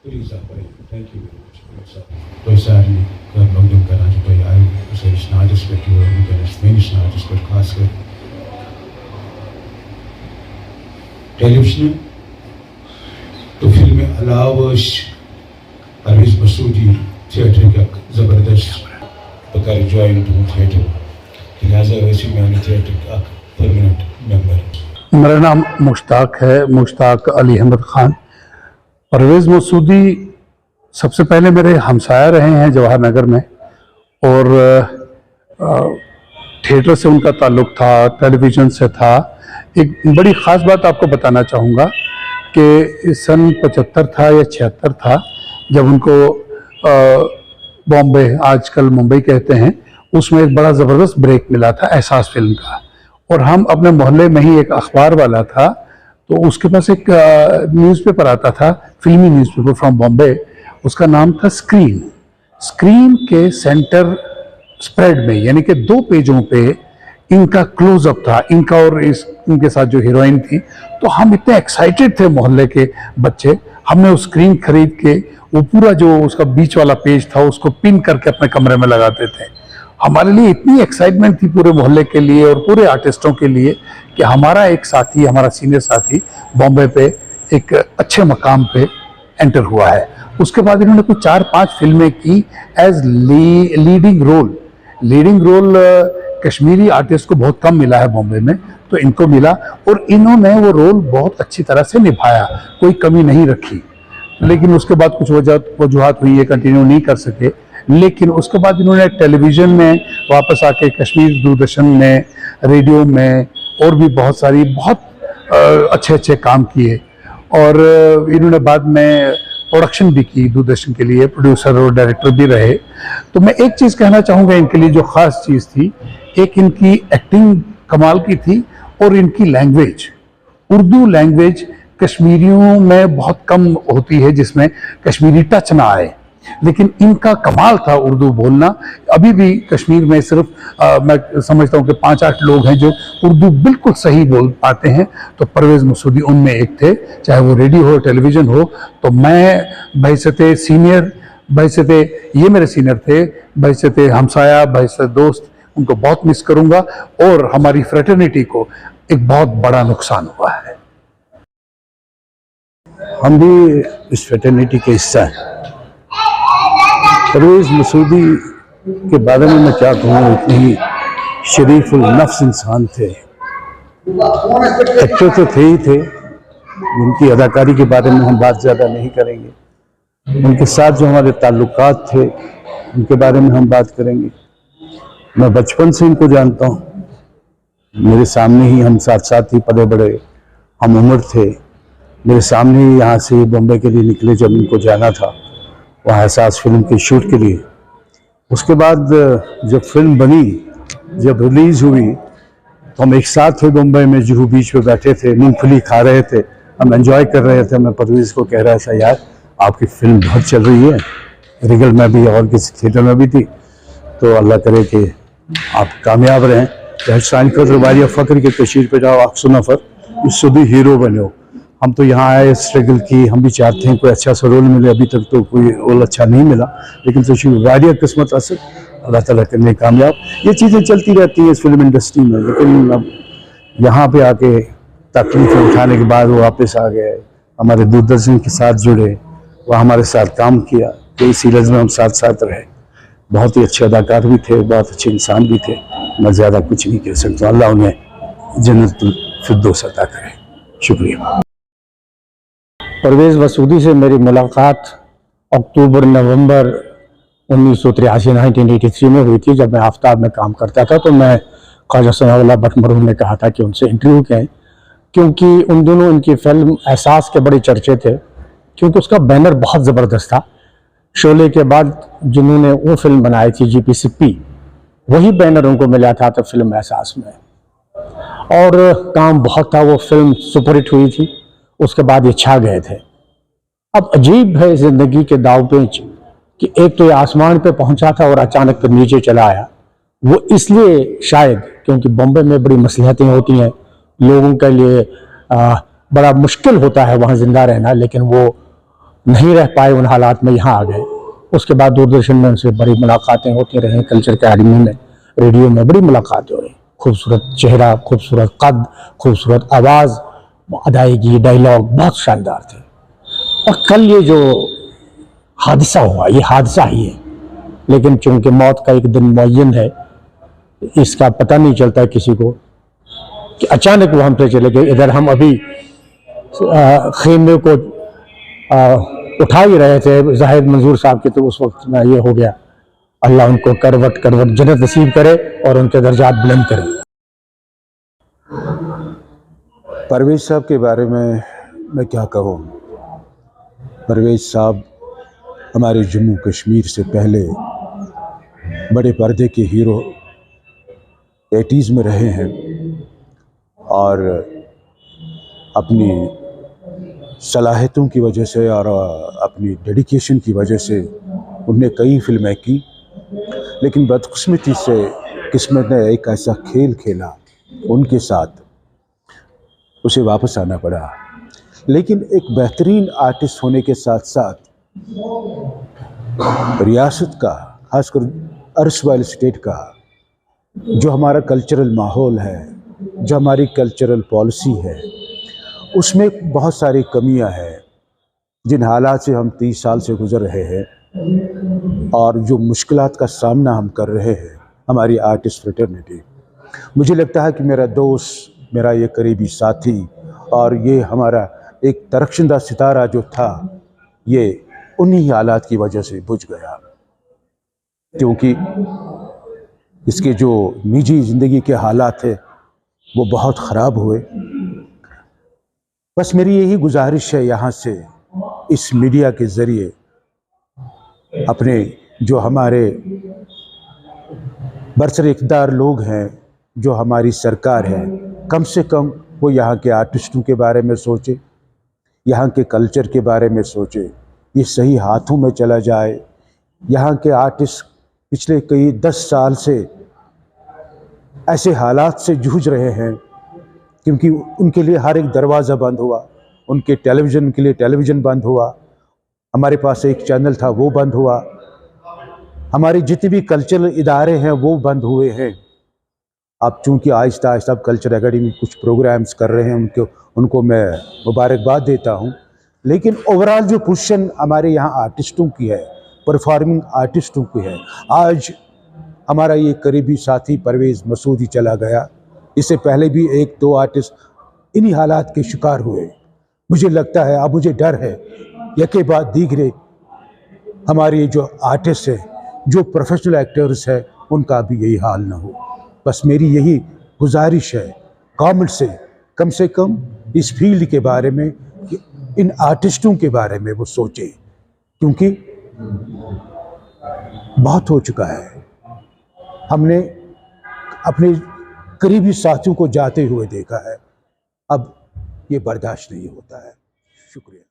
Please, thank you very much. Tôi सारी कर मकदम करना चाहिए आई उसे स्नातक करके वो उनके स्पेन स्नातक कर खास कर टेलीविजन तो फिल्म अलावा परवेज मसूदी थिएटर का ज़बरदस्त बकर जॉइन टू थिएटर लिहाजा वैसे मैं थिएटर का परमानेंट मेंबर। मेरा नाम मुश्ताक है, मुश्ताक अली अहमद ख़ान। परवेज़ मसूदी सबसे पहले मेरे हमसाया रहे हैं जवाहर नगर में, और थिएटर से उनका ताल्लुक़ था, टेलीविज़न से था। एक बड़ी ख़ास बात आपको बताना चाहूँगा कि सन 75 था या 76 था जब उनको बॉम्बे, आजकल मुंबई कहते हैं, उसमें एक बड़ा ज़बरदस्त ब्रेक मिला था एहसास फिल्म का। और हम अपने मोहल्ले में ही एक अखबार वाला था, तो उसके पास एक न्यूज़पेपर आता था, फिल्मी न्यूज़पेपर फ्रॉम बॉम्बे। उसका नाम था स्क्रीन। स्क्रीन के सेंटर स्प्रेड में, यानी कि 2 पेजों पे इनका क्लोजअप था, इनका और इनके साथ जो हीरोइन थी। तो हम इतने एक्साइटेड थे मोहल्ले के बच्चे, हमने उस स्क्रीन खरीद के वो पूरा जो उसका बीच वाला पेज था उसको पिन करके अपने कमरे में लगाते थे। हमारे लिए इतनी एक्साइटमेंट थी पूरे मोहल्ले के लिए और पूरे आर्टिस्टों के लिए कि हमारा एक साथी, हमारा सीनियर साथी बॉम्बे पे एक अच्छे मकाम पे एंटर हुआ है। उसके बाद इन्होंने कुछ 4-5 फिल्में की as leading role. Leading role Kashmiri artist को बहुत कम मिला है बॉम्बे में, तो इनको मिला और इन्होंने वो रोल बहुत अच्छी तरह से निभाया, कोई कमी नहीं रखी। लेकिन उसके बाद कुछ वजूहात हुई है, कंटिन्यू नहीं कर सके। लेकिन उसके बाद इन्होंने टेलीविज़न में वापस आके कश्मीर दूरदर्शन में, रेडियो में और भी बहुत अच्छे अच्छे काम किए। और इन्होंने बाद में प्रोडक्शन भी की दूरदर्शन के लिए, प्रोड्यूसर और डायरेक्टर भी रहे। तो मैं एक चीज़ कहना चाहूँगा इनके लिए जो ख़ास चीज़ थी, एक इनकी एक्टिंग कमाल की थी और इनकी लैंग्वेज, उर्दू लैंग्वेज कश्मीरियों में बहुत कम होती है जिसमें कश्मीरी टच ना आए, लेकिन इनका कमाल था उर्दू बोलना। अभी भी कश्मीर में सिर्फ मैं समझता हूँ कि 5-8 लोग हैं जो उर्दू बिल्कुल सही बोल पाते हैं, तो परवेज़ मसूदी उनमें एक थे। चाहे वो रेडियो हो, टेलीविज़न हो। तो मैं बहैसियत सीनियर, बहैसियत ये मेरे सीनियर थे, बहैसियत हमसाया, बहैसियत दोस्त, उनको बहुत मिस करूँगा और हमारी फ्रेटर्निटी को एक बहुत बड़ा नुकसान हुआ है। हम भी इस फ्रेटर्निटी के हिस्सा हैं। परवेज़ मसूदी के बारे में मैं क्या कहूँ, इतने ही शरीफ नफ्स इंसान थे। एक्टर तो थे ही थे, उनकी अदाकारी के बारे में हम बात ज़्यादा नहीं करेंगे। उनके साथ जो हमारे ताल्लुकात थे उनके बारे में हम बात करेंगे। मैं बचपन से इनको जानता हूँ, मेरे सामने ही हम साथ साथ ही पले बड़े, हम उम्र थे। मेरे सामने ही यहाँ से बॉम्बे के लिए निकले जब इनको जाना था वहाँ एहसास फिल्म के शूट के लिए। उसके बाद जब फिल्म बनी, जब रिलीज़ हुई, तो हम एक साथ थे बम्बई में, जुहू बीच पे बैठे थे, मूंगफली खा रहे थे, हम एंजॉय कर रहे थे। मैं परवेज़ को कह रहा था, यार आपकी फिल्म बहुत चल रही है, रिगल में भी और किसी थिएटर में भी थी, तो अल्लाह करे कि आप कामयाब रहें। शाइन कर वारिया फ़ख्र के तशरीर पे जाओ, अक्सर नफ़र उससे भी हीरो बने हो। हम तो यहाँ आए, स्ट्रगल की, हम भी चाहते हैं कोई अच्छा सा रोल मिले। अभी तक तो कोई रोल अच्छा नहीं मिला, लेकिन तशरीर वारिया किस्मत असर अल्लाह ताला करने कामयाब। ये चीज़ें चलती रहती हैं इस फिल्म इंडस्ट्री में। लेकिन अब यहाँ पे आके तकलीफ़ें उठाने के बाद वो वापस आ गए, हमारे दूरदर्शन के साथ जुड़े, वह हमारे साथ काम किया, कई सीरीज़ में हम साथ साथ रहे। बहुत ही अच्छे अदाकार भी थे, बहुत अच्छे इंसान भी थे। मैं ज़्यादा कुछ नहीं कह सकता। अल्लाह उन्हें जन्नतुल फिरदौस अता करे। शुक्रिया। परवेज़ मसूदी से मेरी मुलाकात अक्टूबर-नवंबर 1983 में हुई थी, जब मैं आफ्ताब में काम करता था। तो मैं ख्वाजा सनाउल्लाह भट्ट मरहूम ने कहा था कि उनसे इंटरव्यू करें, क्योंकि उन दिनों उनकी फिल्म एहसास के बड़े चर्चे थे, क्योंकि उसका बैनर बहुत ज़बरदस्त था। शोले के बाद जिन्होंने वो फिल्म बनाई थी GPCP, वही बैनर उनको मिला था तो फिल्म एहसास में, और काम बहुत था। वो फिल्म सुपरहिट हुई थी, उसके बाद ये छा गए थे। अब अजीब है ज़िंदगी के दाव पेच कि एक तो ये आसमान पे पहुंचा था और अचानक फिर नीचे चला आया। वो इसलिए शायद क्योंकि बॉम्बे में बड़ी मसलहतें होती हैं, लोगों के लिए बड़ा मुश्किल होता है वहाँ ज़िंदा रहना, लेकिन वो नहीं रह पाए उन हालात में, यहाँ आ गए। उसके बाद दूरदर्शन में उनसे बड़ी मुलाकातें होती रही, कल्चर अकेडमी में, रेडियो में बड़ी मुलाकातें हो रही। खूबसूरत चेहरा, खूबसूरत कद, खूबसूरत आवाज़, अदायगी, डायलॉग बहुत शानदार थे। और कल ये जो हादसा हुआ, ये हादसा ही है, लेकिन चूंकि मौत का एक दिन मुअय्यन है, इसका पता नहीं चलता किसी को कि अचानक वो हमसे चले गए। इधर हम अभी खेमे को उठा ही रहे थे जाहिद मंजूर साहब के, तो उस वक्त में ये हो गया। अल्लाह उनको करवट करवट जन्नत नसीब करे और उनके दर्जात बुलंद करे। परवेज साहब के बारे में मैं क्या कहूँ। परवेज साहब हमारे जम्मू कश्मीर से पहले बड़े पर्दे के हीरो 80s में रहे हैं और अपनी सलाहियतों की वजह से और अपनी डेडिकेशन की वजह से उन्होंने कई फिल्में की, लेकिन बदकिस्मती से किस्मत ने एक ऐसा खेल खेला उनके साथ, उसे वापस आना पड़ा। लेकिन एक बेहतरीन आर्टिस्ट होने के साथ साथ रियासत का, खासकर अर्सवाइल स्टेट का जो हमारा कल्चरल माहौल है, जो हमारी कल्चरल पॉलिसी है, उसमें बहुत सारी कमियां हैं। जिन हालात से हम 30 साल से गुजर रहे हैं और जो मुश्किलात का सामना हम कर रहे हैं, हमारी आर्टिस्ट फ्रेटर्निटी, मुझे लगता है कि मेरा दोस्त, मेरा ये करीबी साथी और ये हमारा एक तरक्शिंदा सितारा जो था, ये उन्हीं हालात की वजह से बुझ गया, क्योंकि इसके जो निजी ज़िंदगी के हालात थे वो बहुत ख़राब हुए। बस मेरी यही गुजारिश है यहाँ से, इस मीडिया के ज़रिए अपने जो हमारे बरसर इक़्तिदार लोग हैं, जो हमारी सरकार है, कम से कम वो यहाँ के आर्टिस्टों के बारे में सोचे, यहाँ के कल्चर के बारे में सोचे, ये सही हाथों में चला जाए। यहाँ के आर्टिस्ट पिछले कई 10 साल से ऐसे हालात से जूझ रहे हैं क्योंकि उनके लिए हर एक दरवाज़ा बंद हुआ, उनके टेलीविज़न के लिए टेलीविज़न बंद हुआ, हमारे पास एक चैनल था वो बंद हुआ, हमारे जितने भी कल्चरल इदारे हैं वो बंद हुए हैं। अब चूँकि आहिस्ता आहिस्ता कल्चर एकेडमी कुछ प्रोग्राम्स कर रहे हैं, उनको मैं मुबारकबाद देता हूँ, लेकिन ओवरऑल जो पोजीशन हमारे यहाँ आर्टिस्टों की है, परफॉर्मिंग आर्टिस्टों की है, आज हमारा ये करीबी साथी परवेज़ मसूदी चला गया, इससे पहले भी 1-2 आर्टिस्ट इन्हीं हालात के शिकार हुए। मुझे लगता है, अब मुझे डर है यके बाद दीगरे हमारे जो आर्टिस्ट हैं, जो प्रोफेशनल एक्टर्स हैं, उनका भी यही हाल ना हो। बस मेरी यही गुजारिश है गवर्नमेंट से कम इस फील्ड के बारे में, कि इन आर्टिस्टों के बारे में वो सोचे, क्योंकि बहुत हो चुका है। हमने अपने करीबी साथियों को जाते हुए देखा है, अब ये बर्दाश्त नहीं होता है। शुक्रिया।